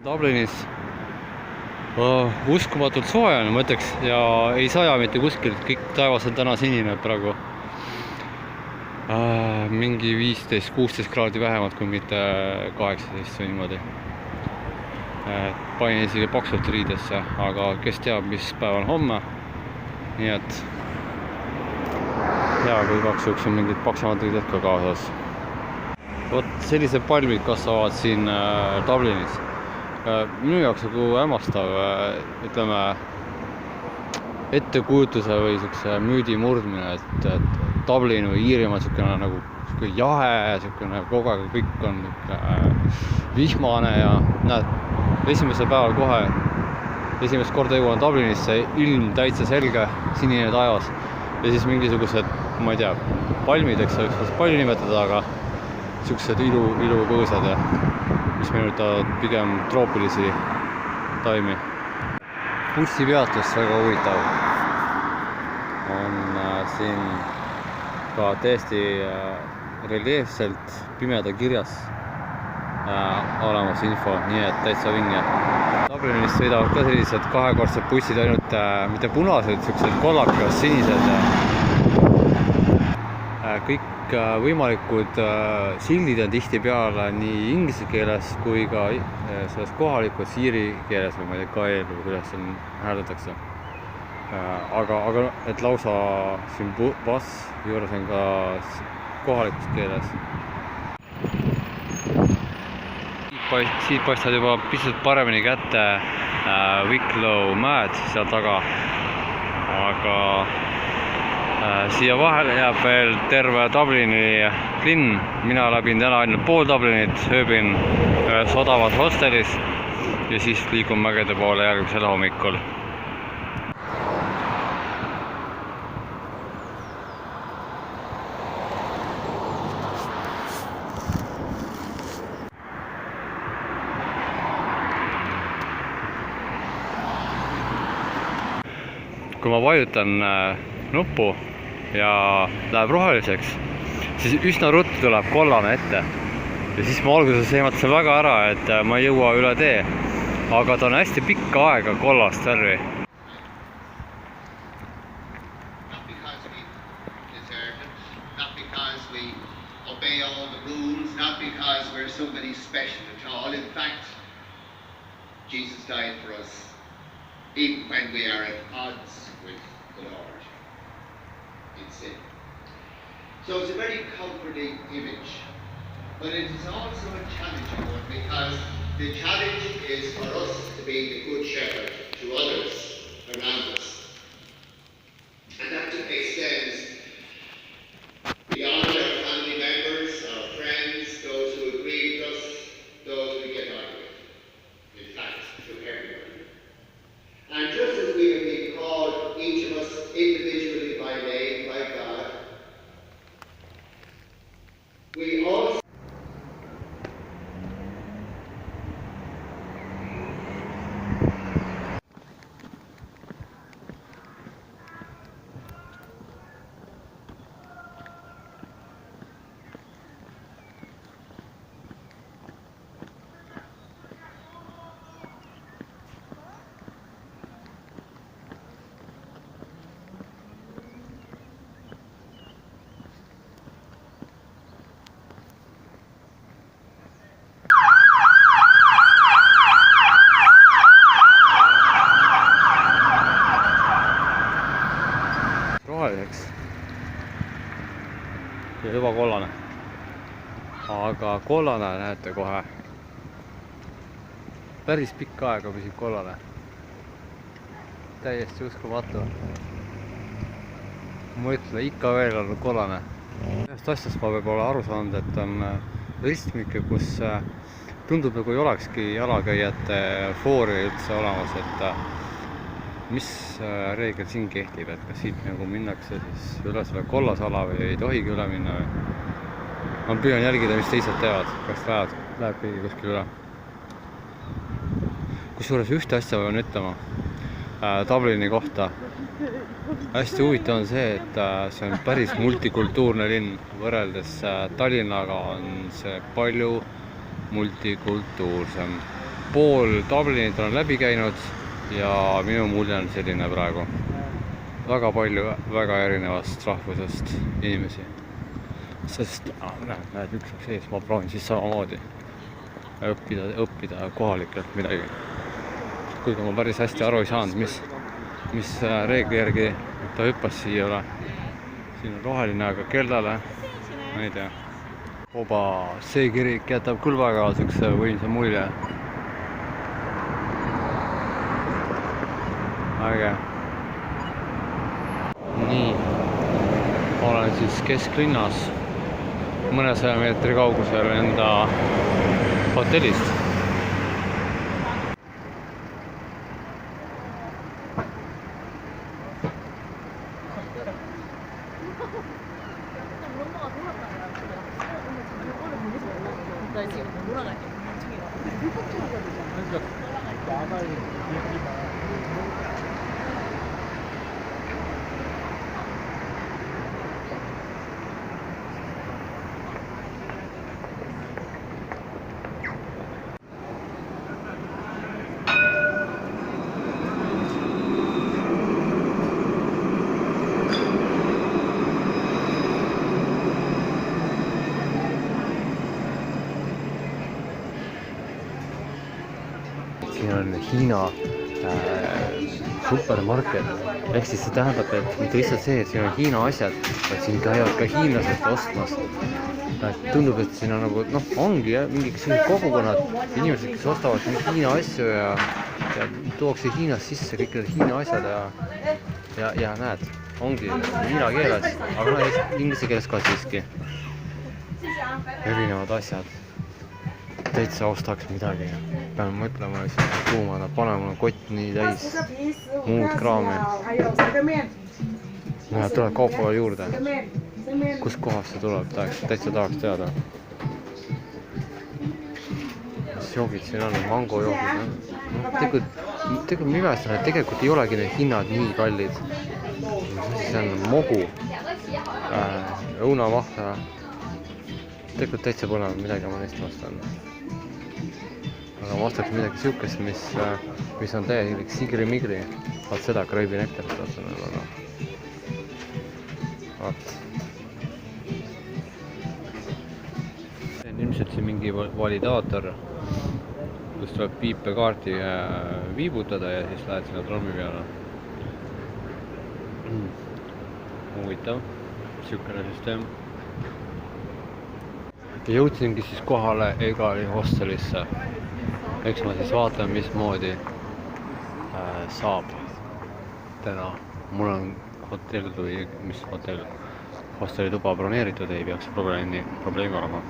Dublinis uskumatult soe on, ma ütleks, ja ei saja mitte kuskilt, kõik taevas on täna sinine praegu. Mingi 15-16 kraadi vähemalt, kui mitte 18 või niimoodi. Panin isegi paksult riidesse, aga kes teab, mis päev on homme. Nii et hea, kui kaks juks on mingid paksamad riided ka kaasas. Vot sellised palmid kasvavad siin Dublinis. Minu jaoks nagu hämmastav, ütleme, ettekujutuse või siukse müüdi murdmine, et Dublin või Iirimaa on nagu jahe, kogu aeg kõik on vihmane ja näed, esimesel päeval kohe, esimest korda jõuan Dublinisse, ilm täitsa selge, sinine taevas ja siis mingisugused, ma ei tea, palmid, eks oleks palju nimetada, aga siuksed ilupõõsad ja mis meenutavad pigem troopilisi taimi. Bussipeatus väga huvitav. On siin ka täiesti reljeefselt pimeda kirjas olemas info, nii et täitsa vinge. Dublinist sõidavad ka sellised kahekordsed bussid, ainult mitte punased, siuksed kollakas, sinised. Kõik võimalikud sildid on tihtipeale nii inglise keeles kui ka selles kohalikus iiri keeles või ma ei tea, kael või kuidas seal hääldatakse. Aga et lausa siin bass juures on ka kohalikus keeles. Siit paistavad juba pisut paremini kätte Wicklow mäed seal taga, aga siia vahele jääb veel terve Dublini linn. Mina läbin täna ainult pool Dublinit, ööbin ühes odavas hostelis ja siis liigun mägede poole järgmisel hommikul. Kui ma vajutan nuppu ja läheb roheliseks, siis üsna ruttu tuleb kollane ette. Ja siis ma alguses ehmatasin väga ära, et ma ei jõua üle tee. Aga ta on hästi pikka aega kollast värvi. Jesus died for us, even when we are at odds with the Lord in sin. So it's a very comforting image, but it is also a challenging one, because the challenge is for us to be the good shepherd to others around us. And that extends beyond our family members, our friends, those who agree with us, those we get on with. In fact, to everyone. And just as we have been called, each of us individually by name, by God, we also roheliseks ja juba kollane, aga kollane näete kohe päris pikka aega püsib kollane, täiesti uskumatu. Ma ütlen, ikka veel on kollane. Ühest asjast ma võib-olla aru saanud, et on ristmikke, kus tundub nagu ei olekski jalakäijate foori üldse olemas, et mis reegel siin kehtib, et kas siit nagu minnakse siis üle selle kollasala või ei tohigi üle minna või. Ma püüan jälgida, mis teised teevad, kas läheb keegi kuskil üle. Kusjuures ühte asja pean ütlema Dublini kohta. Hästi huvitav on see, et see on päris multikultuurne linn. Võrreldes Tallinnaga on see palju multikultuursem. pool Dublinit olen läbi käinud ja minu mulje on selline praegu. Väga palju väga erinevast rahvusest inimesi. Sest näed, üks on sees, ma proovin siis samamoodi õppida kohalikelt midagi. Kuigi ma päris hästi aru ei saanud, mis reegli järgi ta hüppas siia üle. Siin on roheline, aga keldale, ma ei tea. See kirik jätab küll väga sükse võimsa mulje. Äge. Nii, olen siis kesklinnas mõnesaja meetri kaugusel enda hotellist. Siin on Hiina supermarket, ehk siis see tähendab, et mitte lihtsalt see, et siin on Hiina asjad, vaid siin käivad ka hiinlased ostmas. Tundub, et siin on nagu, ongi mingid kogukonnad, inimesed, kes ostavad Hiina asju ja tuuakse Hiinast sisse kõik need Hiina asjad ja näed, ongi hiina keeles, aga inglise keeles ka siiski. Erinevad asjad. Täitsa ostaks midagi. Pean mõtlema, kuhu ma panen, mul on kott nii täis muud kraami. Näed, tuleb kaupa juurde. Kus kohast see tuleb? Täitsa tahaks teada. Mis joogid siin on? Mangojoogid. Tegelikult ma imestan, et tegelikult ei olegi need hinnad nii kallid. See on mogu. Õunamahla. Tegelikult täitsa pole midagi ma neist vastan. Aga ma ostaks midagi siukest, mis on täielik sigri-migri. Vaat seda kraibi nektarit ostan võib-olla. Vaat. See on ilmselt siin mingi validaator, kus tuleb piipekaarti viibutada ja siis lähed sinna trommi peale. Huvitav, siukene süsteem. Jõudsingi siis kohale Egali hostelisse. Eks ma siis vaatan, mismoodi saab täna. Mul on hotell või mis hotell, hosteli tuba broneeritud, ei peaks probleemi olema.